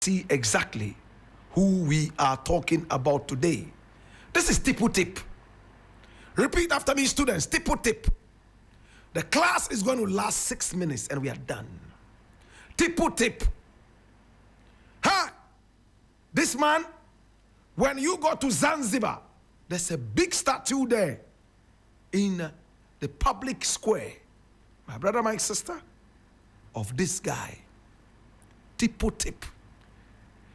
see exactly who we are talking about today. This is Tippu Tip. Repeat after me, students. Tippu Tip. The class is going to last 6 minutes and we are done. Tippu Tip. Hi! This man, when you go to Zanzibar, there's a big statue there in the public square. My brother, my sister, of this guy, Tippu Tip.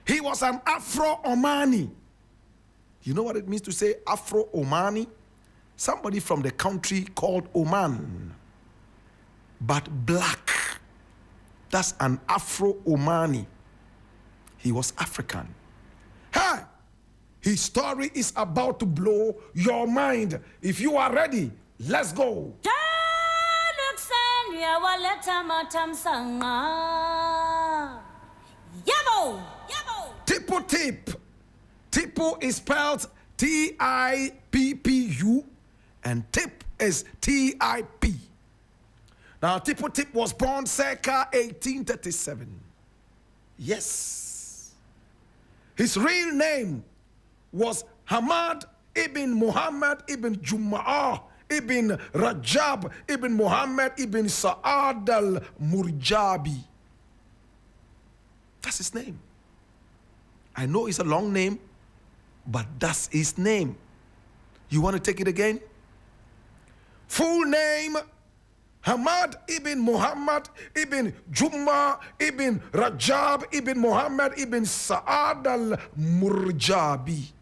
He was an Afro-Omani. You know what it means to say Afro-Omani? Somebody from the country called Oman, but black. That's an Afro-Omani. He was African. Hey, his story is about to blow your mind. If you are ready, let's go. Tippu Tip. Tippu is spelled T-I-P-P-U and Tip is T-I-P. Now, Tippu Tip was born circa 1837. Yes. His real name was Hamad ibn Muhammad ibn Jum'ah ibn Rajab ibn Muhammad ibn Sa'ad al-Murjabi. That's his name. I know it's a long name, but that's his name. You want to take it again? Full name, Hamad ibn Muhammad ibn Jum'ah ibn Rajab ibn Muhammad ibn Sa'ad al-Murjabi.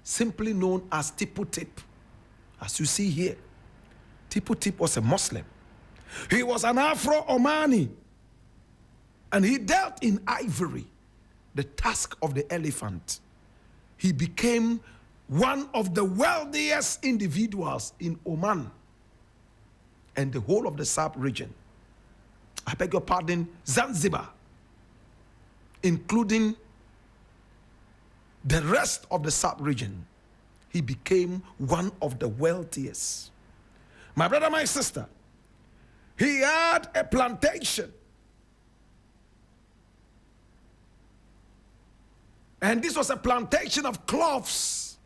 Simply known as Tippu Tip. As you see here, Tippu Tip was a Muslim. He was an Afro-Omani. And he dealt in ivory, the tusk of the elephant. He became one of the wealthiest individuals in Oman and the whole of the sub-region. I beg your pardon, Zanzibar, including the rest of the sub-region. He became one of the wealthiest. My brother, my sister, he had a plantation. And this was a plantation of cloves.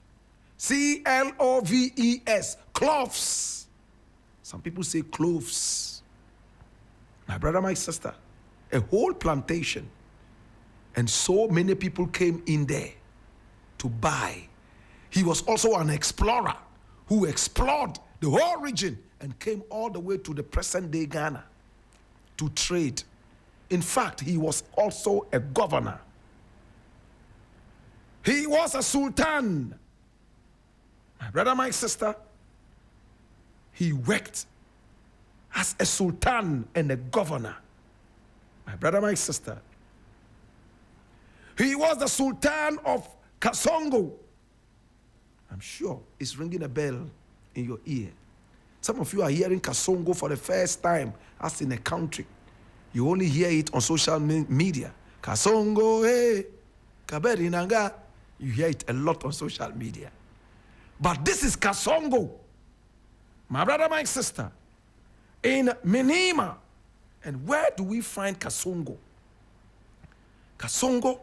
C-L-O-V-E-S. Cloves. Some people say cloves. My brother, my sister, a whole plantation. And so many people came in there to buy. He was also an explorer who explored the whole region and came all the way to the present-day Ghana to trade. In fact, he was also a governor. He was a sultan. My brother, my sister, he worked as a sultan and a governor. My brother, my sister, he was the sultan of Kasongo. I'm sure it's ringing a bell in your ear. Some of you are hearing Kasongo for the first time as in a country. You only hear it on social media. Kasongo, hey, Kaberi Nanga. You hear it a lot on social media. But this is Kasongo. My brother, my sister, in Minima. And where do we find Kasongo? Kasongo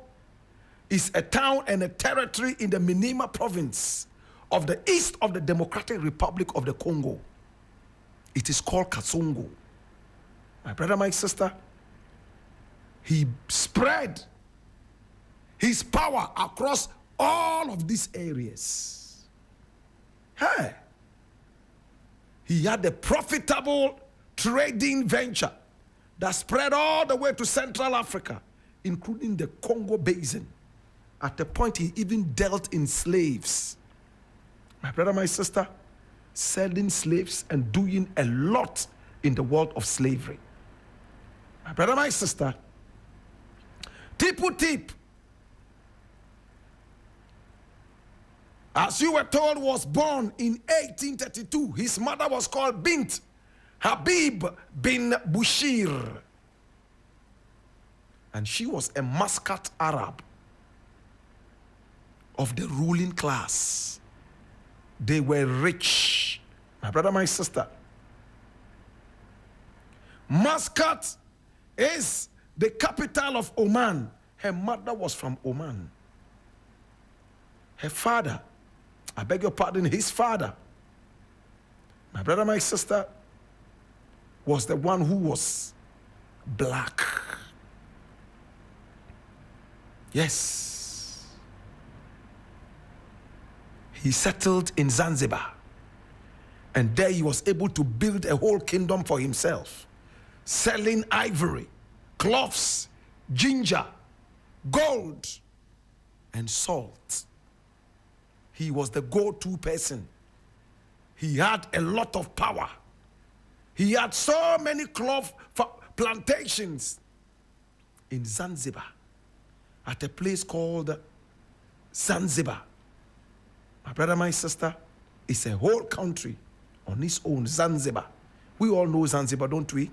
is a town and a territory in the Minima province of the east of the Democratic Republic of the Congo. It is called Kasongo. My brother, my sister, he spread his power across all of these areas. Hey, he had a profitable trading venture that spread all the way to Central Africa, including the Congo Basin. At the point, he even dealt in slaves. My brother, my sister, selling slaves and doing a lot in the world of slavery. My brother, my sister, Tippu Tip, as you were told, was born in 1832. His mother was called Bint Habib bin Bushir. And she was a Muscat Arab of the ruling class. They were rich. My brother, my sister. Muscat is the capital of Oman. Her mother was from Oman. Her father, I beg your pardon, his father, my brother, my sister, was the one who was black. Yes. He settled in Zanzibar. And there he was able to build a whole kingdom for himself, selling ivory, cloths, ginger, gold, and salt. He was the go-to person. He had a lot of power. He had so many cloth plantations in Zanzibar, at a place called Zanzibar. My brother, my sister, it's a whole country on its own, Zanzibar. We all know Zanzibar, don't we?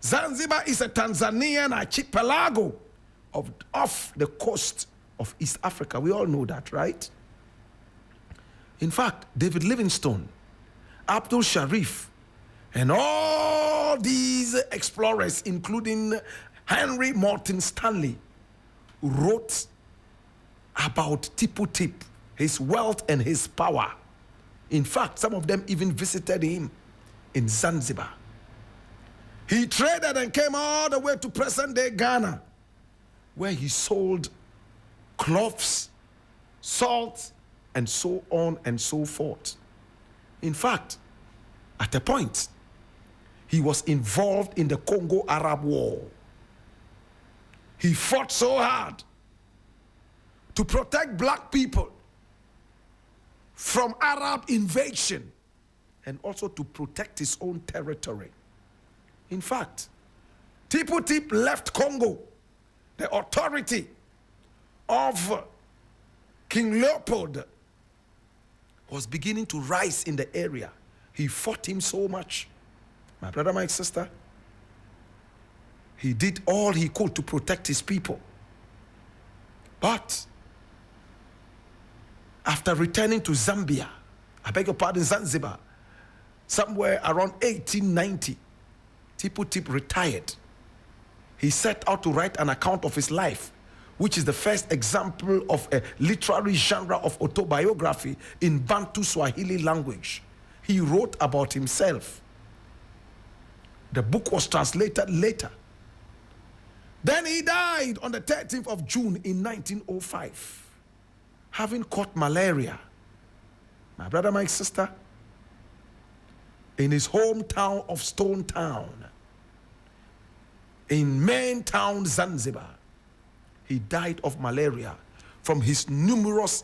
Zanzibar is a Tanzanian archipelago off the coast of East Africa. We all know that, right? In fact, David Livingstone, Abdul Sharif, and all these explorers, including Henry Morton Stanley, wrote about Tippu Tip, his wealth and his power. In fact, some of them even visited him in Zanzibar. He traded and came all the way to present-day Ghana, where he sold cloths, salt, and so on and so forth. In fact, at a point, he was involved in the Congo-Arab War. He fought so hard to protect black people from Arab invasion and also to protect his own territory. In fact, Tippu Tip left Congo. The authority of King Leopold was beginning to rise in the area. He fought him so much. My brother, my sister, he did all he could to protect his people. But after returning to Zambia, I beg your pardon, Zanzibar, somewhere around 1890, Tippu Tip retired. He set out to write an account of his life, which is the first example of a literary genre of autobiography in Bantu Swahili language. He wrote about himself. The book was translated later. Then he died on the 13th of June in 1905, having caught malaria. My brother, my sister, in his hometown of Stone Town, in main town Zanzibar, he died of malaria from his numerous,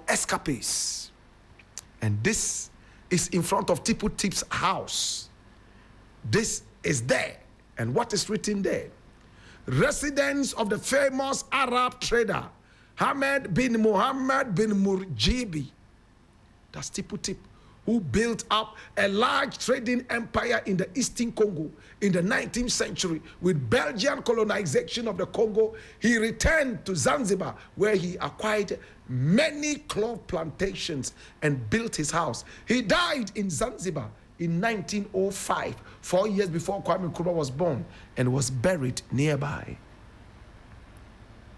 escapades. And this is in front of Tippu Tip's house. This is there. And what is written there? Residence of the famous Arab trader, Hamad bin Muhammad bin Murjibi. That's Tippu Tip, who built up a large trading empire in the Eastern Congo in the 19th century. With Belgian colonization of the Congo, he returned to Zanzibar, where he acquired many cloth plantations and built his house. He died in Zanzibar in 1905, 4 years before Kwame Nkrumah was born, and was buried nearby.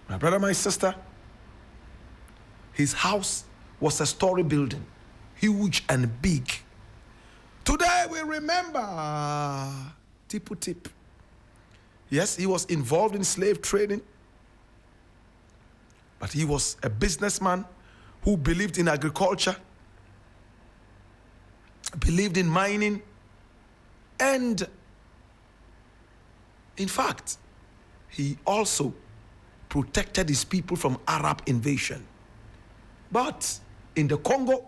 My brother, my sister, his house was a story building, huge and big. Today we remember Tippu Tip. Yes, he was involved in slave trading, but he was a businessman who believed in agriculture, believed in mining, and in fact, he also protected his people from Arab invasion. But in the Congo,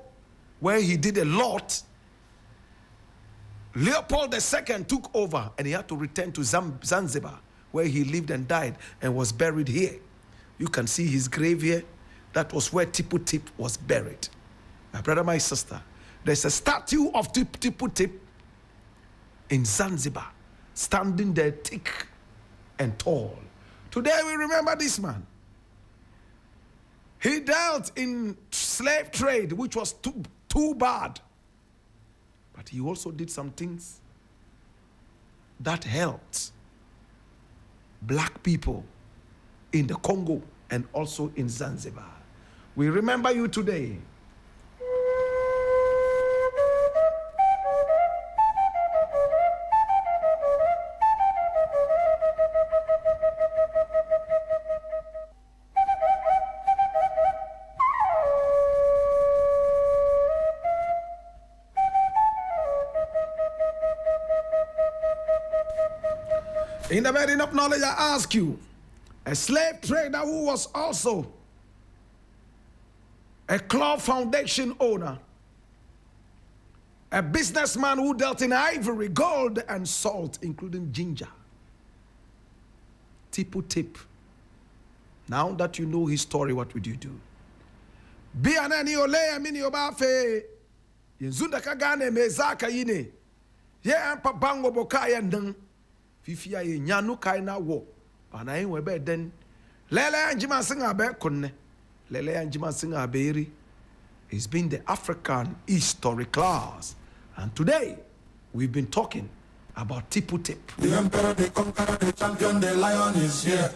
where he did a lot, Leopold II took over and he had to return to Zanzibar, where he lived and died and was buried here. You can see his grave here. That was where Tippu Tip was buried. My brother, my sister, there's a statue of Tippu Tip in Zanzibar, standing there thick and tall. Today we remember this man. He dealt in slave trade, which was too bad. But he also did some things that helped black people in the Congo and also in Zanzibar. We remember you today. In the burden of knowledge, I ask you, a slave trader who was also a club foundation owner, a businessman who dealt in ivory, gold, and salt, including ginger, Tippu Tip. Now that you know his story, what would you do? Be an aniole mini obafe. Yenzunda kagane mezaka yine. Ye ampa bango bokaya ndang. Fifia ye nyanu kaina wo. Pana yin webe den. Lele anjima singa be konne. Lele anjima singa beiri. It's been the African history class. And today, we've been talking about Tippu Tip. The emperor, the conqueror, the champion, the lion is here.